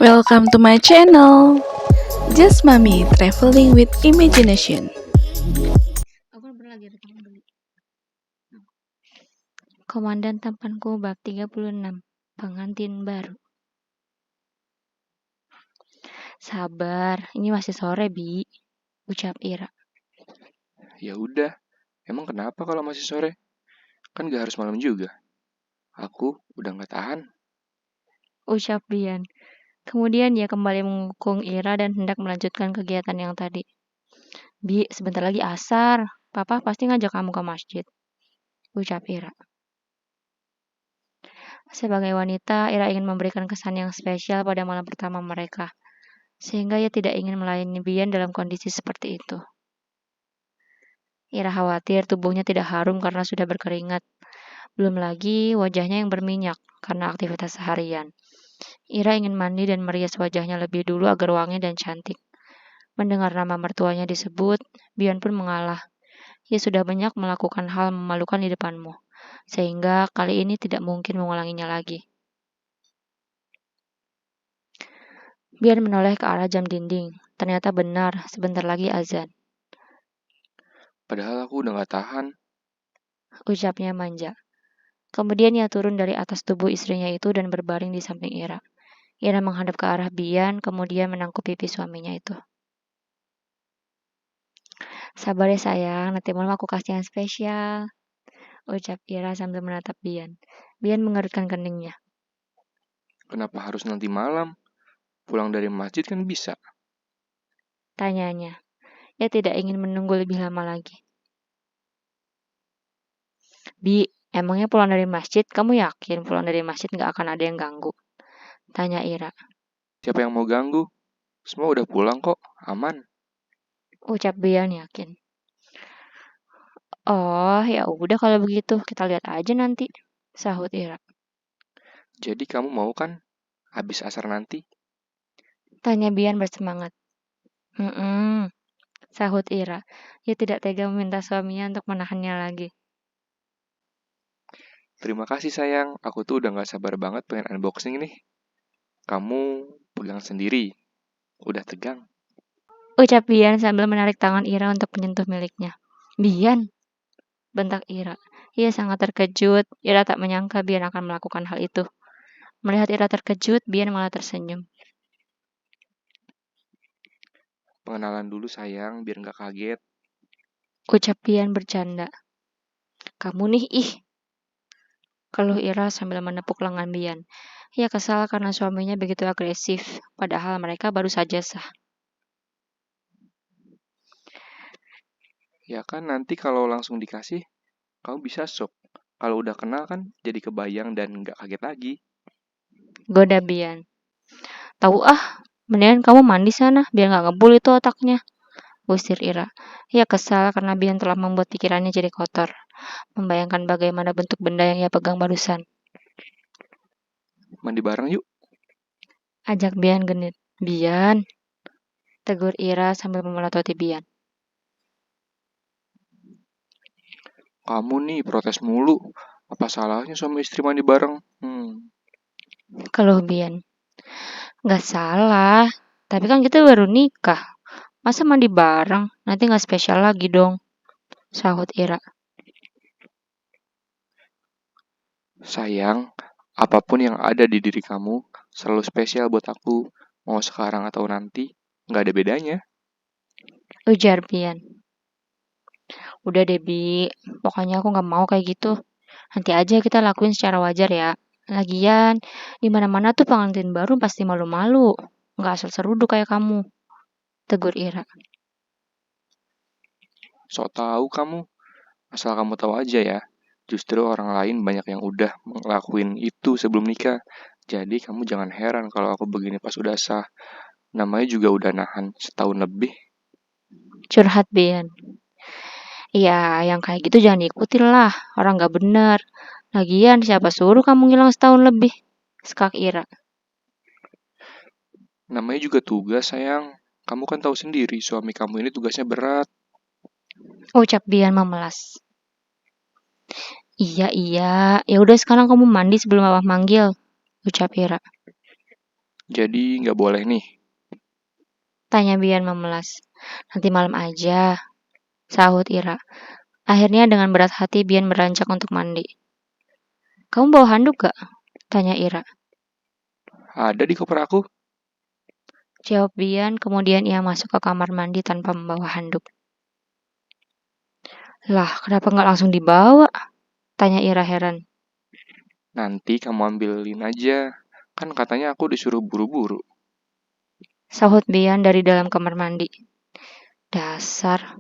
Welcome to my channel, Just Mami Traveling with Imagination. Aku pernah lagi rekam beli. Komandan tampanku bab 36, pengantin baru. Sabar, ini masih sore, Bi, ucap Ira. Ya udah, emang kenapa kalau masih sore? Kan gak harus malam juga. Aku udah gak tahan. Ucap Bian. Kemudian ia kembali mengukung Ira dan hendak melanjutkan kegiatan yang tadi. Bi, sebentar lagi asar. Papa pasti ngajak kamu ke masjid. Ucap Ira. Sebagai wanita, Ira ingin memberikan kesan yang spesial pada malam pertama mereka. Sehingga ia tidak ingin melayani Bian dalam kondisi seperti itu. Ira khawatir tubuhnya tidak harum karena sudah berkeringat. Belum lagi wajahnya yang berminyak karena aktivitas seharian. Ira ingin mandi dan merias wajahnya lebih dulu agar wangi dan cantik. Mendengar nama mertuanya disebut, Bian pun mengalah. Ia sudah banyak melakukan hal memalukan di depanmu, sehingga kali ini tidak mungkin mengulanginya lagi. Bian menoleh ke arah jam dinding. Ternyata benar, sebentar lagi azan. Padahal aku udah gak tahan. Ucapnya manja. Kemudian ia turun dari atas tubuh istrinya itu dan berbaring di samping Ira. Ira menghadap ke arah Bian, kemudian menangkup pipi suaminya itu. Sabar ya sayang, nanti malam aku kasih yang spesial. Ucap Ira sambil menatap Bian. Bian mengerutkan keningnya. Kenapa harus nanti malam? Pulang dari masjid kan bisa. Tanyanya. Ia tidak ingin menunggu lebih lama lagi. Bi, emangnya pulang dari masjid, kamu yakin pulang dari masjid gak akan ada yang ganggu? Tanya Ira. Siapa yang mau ganggu? Semua udah pulang kok, aman. Ucap Bian yakin. Oh, ya udah kalau begitu, kita lihat aja nanti. Sahut Ira. Jadi kamu mau kan? Habis asar nanti? Tanya Bian bersemangat. Sahut Ira. Ia tidak tega meminta suaminya untuk menahannya lagi. Terima kasih sayang, aku tuh udah gak sabar banget pengen unboxing nih. Kamu pegang sendiri. Udah tegang. Ucap Bian sambil menarik tangan Ira untuk menyentuh miliknya. Bian, bentak Ira. Ia sangat terkejut. Ira tak menyangka Bian akan melakukan hal itu. Melihat Ira terkejut, Bian malah tersenyum. Pengenalan dulu sayang, biar gak kaget. Ucap Bian bercanda. Kamu nih, ih. Keluh Ira sambil menepuk lengan Bian. Ia kesal karena suaminya begitu agresif, padahal mereka baru saja sah. Ya kan nanti kalau langsung dikasih, kamu bisa shock. Kalau udah kenal kan jadi kebayang dan gak kaget lagi. Goda Bian. Tahu ah, mendingan kamu mandi sana, biar gak ngebul itu otaknya. Usir Ira. Ia kesal karena Bian telah membuat pikirannya jadi kotor. Membayangkan bagaimana bentuk benda yang ia pegang barusan. Mandi bareng yuk. Ajak Bian genit. Bian, tegur Ira sambil memelototi Bian. Kamu nih protes mulu. Apa salahnya suami istri mandi bareng? Keluh Bian. Gak salah, tapi kan kita baru nikah. Masa mandi bareng? Nanti gak spesial lagi dong. Sahut Ira. Sayang, apapun yang ada di diri kamu selalu spesial buat aku. Mau sekarang atau nanti, gak ada bedanya. Ujar Bian. Udah deh Bi, pokoknya aku gak mau kayak gitu. Nanti aja kita lakuin secara wajar ya. Lagian, di mana-mana tuh pengantin baru pasti malu-malu. Gak asal seruduk kayak kamu. Tegur Ira. Sok tahu kamu, asal kamu tahu aja ya. Justru orang lain banyak yang udah ngelakuin itu sebelum nikah. Jadi kamu jangan heran kalau aku begini pas udah sah. Namanya juga udah nahan setahun lebih. Curhat Bian. Iya, yang kayak gitu jangan diikutin lah. Orang gak bener. Lagian, siapa suruh kamu ngilang setahun lebih? Skak Ira. Namanya juga tugas sayang. Kamu kan tahu sendiri suami kamu ini tugasnya berat. Ucap Bian memelas. Iya, iya. Ya udah sekarang kamu mandi sebelum Papa manggil. Ucap Ira. Jadi nggak boleh nih. Tanya Bian memelas. Nanti malam aja, sahut Ira. Akhirnya dengan berat hati Bian beranjak untuk mandi. Kamu bawa handuk gak? Tanya Ira. Ada di koper aku. Jawab Bian, kemudian ia masuk ke kamar mandi tanpa membawa handuk. Lah, kenapa nggak langsung dibawa? Tanya Ira heran. Nanti kamu ambilin aja. Kan katanya aku disuruh buru-buru. Sahut Bian dari dalam kamar mandi. Dasar.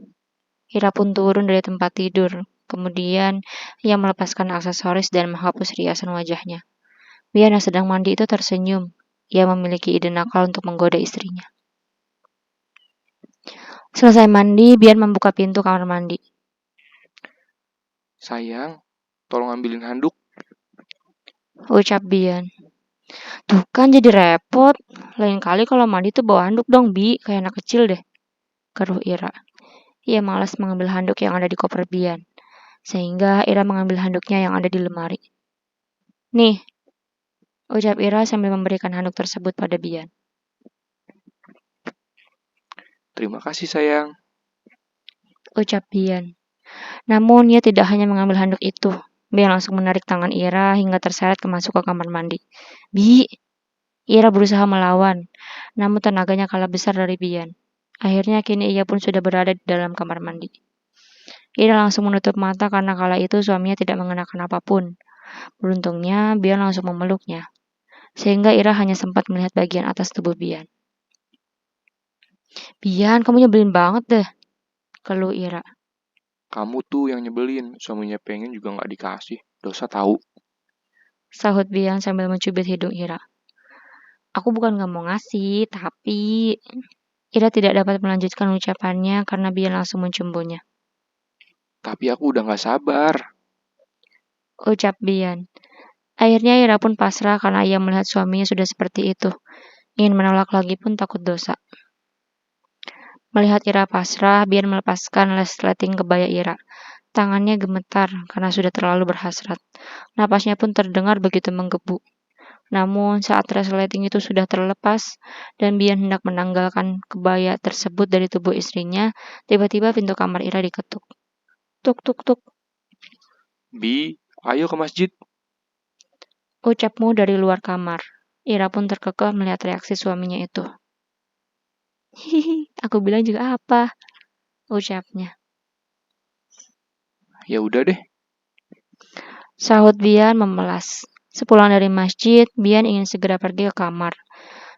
Ira pun turun dari tempat tidur. Kemudian, ia melepaskan aksesoris dan menghapus riasan wajahnya. Bian yang sedang mandi itu tersenyum. Ia memiliki ide nakal untuk menggoda istrinya. Selesai mandi, Bian membuka pintu kamar mandi. Sayang, tolong ambilin handuk. Ucap Bian. Tuh kan jadi repot. Lain kali kalau mandi tuh bawa handuk dong, Bi. Kayak anak kecil deh. Keruh Ira. Ia malas mengambil handuk yang ada di koper Bian. Sehingga Ira mengambil handuknya yang ada di lemari. Nih, ucap Ira sambil memberikan handuk tersebut pada Bian. Terima kasih sayang. Ucap Bian. Namun ia tidak hanya mengambil handuk itu. Bian langsung menarik tangan Ira hingga terseret masuk ke kamar mandi. Bi, Ira berusaha melawan, namun tenaganya kalah besar dari Bian. Akhirnya kini ia pun sudah berada di dalam kamar mandi. Ira langsung menutup mata karena kala itu suaminya tidak mengenakan apapun. Beruntungnya, Bian langsung memeluknya. Sehingga Ira hanya sempat melihat bagian atas tubuh Bian. Bian, kamu nyebelin banget deh, keluh Ira. Kamu tuh yang nyebelin. Suaminya pengen juga nggak dikasih. Dosa tahu. Sahut Bian sambil mencubit hidung Ira. Aku bukan gak mau ngasih, tapi... Ira tidak dapat melanjutkan ucapannya karena Bian langsung mencumbunya. Tapi aku udah nggak sabar. Ucap Bian. Akhirnya Ira pun pasrah karena ia melihat suaminya sudah seperti itu. Ingin menolak lagi pun takut dosa. Melihat Ira pasrah, Bian melepaskan resleting kebaya Ira. Tangannya gemetar karena sudah terlalu berhasrat. Napasnya pun terdengar begitu menggebu. Namun saat resleting itu sudah terlepas dan Bian hendak menanggalkan kebaya tersebut dari tubuh istrinya, tiba-tiba pintu kamar Ira diketuk. Tuk tuk tuk, Bi, ayo ke masjid. ucapmu dari luar kamar. Ira pun terkekeh melihat reaksi suaminya itu. Hihi, aku bilang juga apa? Ucapnya. Ya udah deh. Sahut Bian memelas. Sepulang dari masjid, Bian ingin segera pergi ke kamar.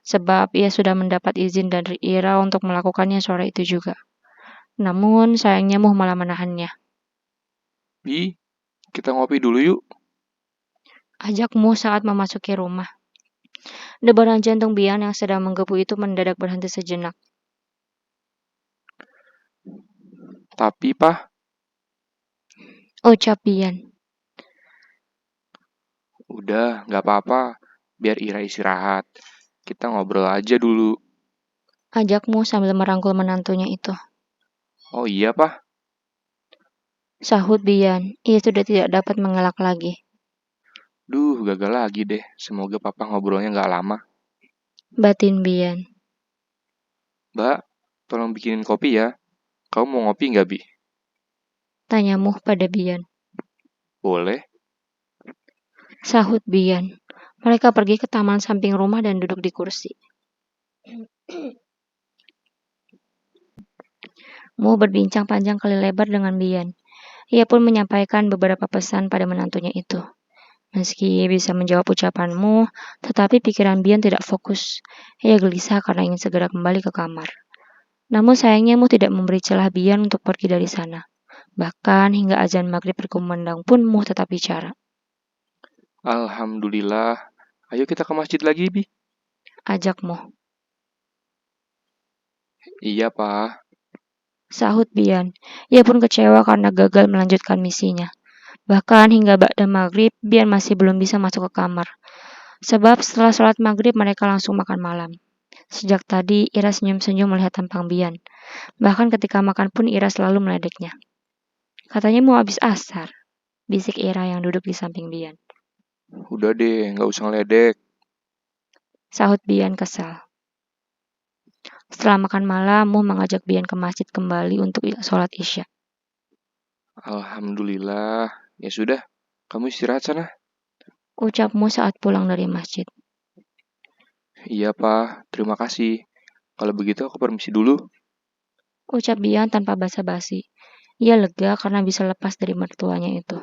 Sebab ia sudah mendapat izin dari Ira untuk melakukannya sore itu juga. Namun sayangnya Muh malah menahannya. Bi, kita ngopi dulu yuk. Ajak Muh saat memasuki rumah. Debaran jantung Bian yang sedang menggebu itu mendadak berhenti sejenak. Tapi, Pah, Ucap Bian. udah nggak apa-apa. Biar Ira istirahat. Kita ngobrol aja dulu. Ajak Muh sambil merangkul menantunya itu. Oh iya, Pah. Sahut Bian. Ia sudah tidak dapat mengelak lagi. Duh, gagal lagi deh. Semoga Papa ngobrolnya nggak lama. Batin Bian. Mbak, tolong bikinin kopi ya. Kamu mau ngopi nggak, Bi? Tanya Muh pada Bian. Boleh. Sahut Bian. Mereka pergi ke taman samping rumah dan duduk di kursi. Muh berbincang panjang kali lebar dengan Bian. Ia pun menyampaikan beberapa pesan pada menantunya itu. Meski bisa menjawab ucapanmu, tetapi pikiran Bian tidak fokus. Ia gelisah karena ingin segera kembali ke kamar. Namun sayangnya Muh tidak memberi celah Bian untuk pergi dari sana. Bahkan hingga azan maghrib berkumandang pun Muh tetap bicara. Alhamdulillah. Ayo kita ke masjid lagi, Bi. Ajak Muh. Iya, Pak. Sahut Bian. Ia pun kecewa karena gagal melanjutkan misinya. Bahkan hingga ba'da maghrib, Bian masih belum bisa masuk ke kamar. Sebab setelah sholat maghrib mereka langsung makan malam. Sejak tadi, Ira senyum-senyum melihat tampang Bian. Bahkan ketika makan pun Ira selalu meledeknya. Katanya mau habis asar, bisik Ira yang duduk di samping Bian. Udah deh, nggak usah ngeledek. Sahut Bian kesal. Setelah makan malam, Mu mengajak Bian ke masjid kembali untuk sholat Isya. Alhamdulillah. Ya sudah, kamu istirahat sana. Ucap Mu saat pulang dari masjid. Iya, Pak. Terima kasih. Kalau begitu aku permisi dulu. Ucap Bian tanpa basa-basi. Ia lega karena bisa lepas dari mertuanya itu.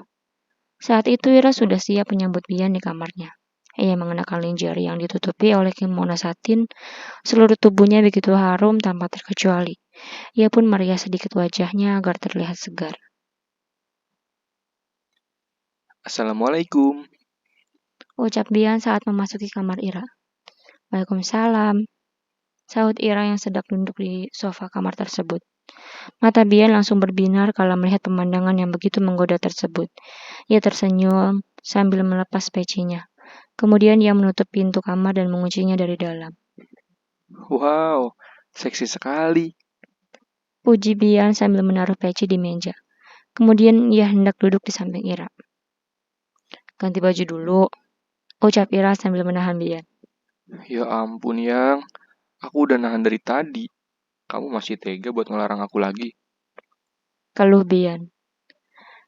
Saat itu Ira sudah siap menyambut Bian di kamarnya. Ia mengenakan lingerie yang ditutupi oleh kimono satin. Seluruh tubuhnya begitu harum tanpa terkecuali. Ia pun merias sedikit wajahnya agar terlihat segar. Assalamualaikum. Ucap Bian saat memasuki kamar Ira. Waalaikumsalam. Sahut Ira yang sedang duduk di sofa kamar tersebut. Mata Bian langsung berbinar kalau melihat pemandangan yang begitu menggoda tersebut. Ia tersenyum sambil melepas pecinya. Kemudian ia menutup pintu kamar dan menguncinya dari dalam. Wow, seksi sekali. Puji Bian sambil menaruh peci di meja. Kemudian ia hendak duduk di samping Ira. Ganti baju dulu, ucap Ira sambil menahan Bian. Ya ampun, Yang. Aku udah nahan dari tadi. Kamu masih tega buat ngelarang aku lagi. Keluh Bian.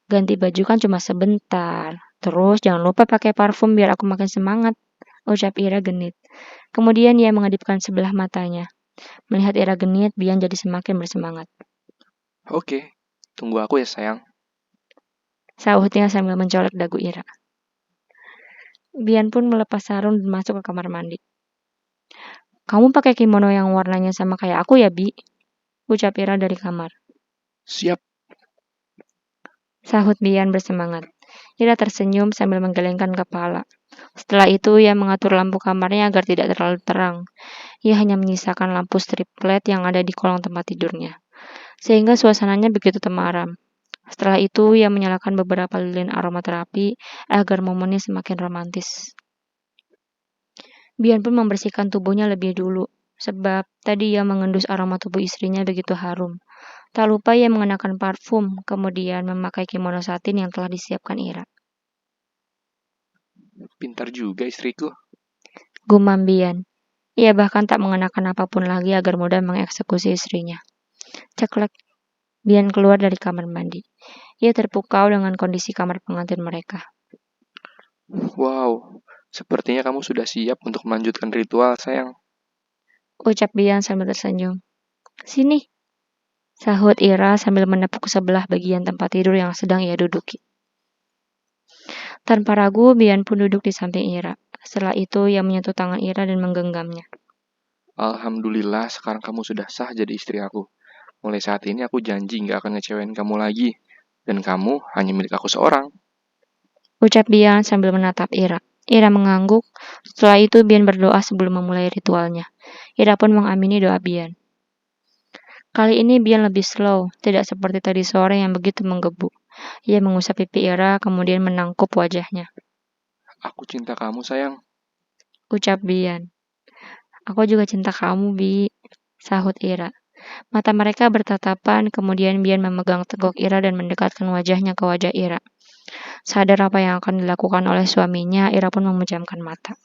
Ganti baju kan cuma sebentar. Terus jangan lupa pakai parfum biar aku makin semangat, ucap Ira genit. Kemudian ia mengedipkan sebelah matanya. Melihat Ira genit, Bian jadi semakin bersemangat. Oke, tunggu aku ya sayang. Sahutnya sambil mencolek dagu Ira. Bian pun melepas sarung dan masuk ke kamar mandi. Kamu pakai kimono yang warnanya sama kayak aku ya, Bi? Ucap Ira dari kamar. Siap. Sahut Bian bersemangat. Ira tersenyum sambil menggelengkan kepala. Setelah itu, ia mengatur lampu kamarnya agar tidak terlalu terang. Ia hanya menyisakan lampu strip LED yang ada di kolong tempat tidurnya, sehingga suasananya begitu temaram. Setelah itu, ia menyalakan beberapa lilin aromaterapi agar momennya semakin romantis. Bian pun membersihkan tubuhnya lebih dulu, sebab tadi ia mengendus aroma tubuh istrinya begitu harum. Tak lupa ia mengenakan parfum, kemudian memakai kimono satin yang telah disiapkan Ira. Pintar juga istriku. Gumam Bian. Ia bahkan tak mengenakan apapun lagi agar mudah mengeksekusi istrinya. Ceklek. Bian keluar dari kamar mandi. Ia terpukau dengan kondisi kamar pengantin mereka. Wow, sepertinya kamu sudah siap untuk melanjutkan ritual, sayang. Ucap Bian sambil tersenyum. Sini, sahut Ira sambil menepuk sebelah bagian tempat tidur yang sedang ia duduki. Tanpa ragu, Bian pun duduk di samping Ira. Setelah itu, ia menyentuh tangan Ira dan menggenggamnya. Alhamdulillah, sekarang kamu sudah sah jadi istri aku. Mulai saat ini aku janji gak akan ngecewain kamu lagi. Dan kamu hanya milik aku seorang. Ucap Bian sambil menatap Ira. Ira mengangguk. Setelah itu, Bian berdoa sebelum memulai ritualnya. Ira pun mengamini doa Bian. Kali ini Bian lebih slow, tidak seperti tadi sore yang begitu menggebu. Ia mengusap pipi Ira, kemudian menangkup wajahnya. Aku cinta kamu, sayang. Ucap Bian. Aku juga cinta kamu, Bi. Sahut Ira. Mata mereka bertatapan, kemudian Bian memegang teguk Ira dan mendekatkan wajahnya ke wajah Ira. Sadar apa yang akan dilakukan oleh suaminya, Ira pun memejamkan mata.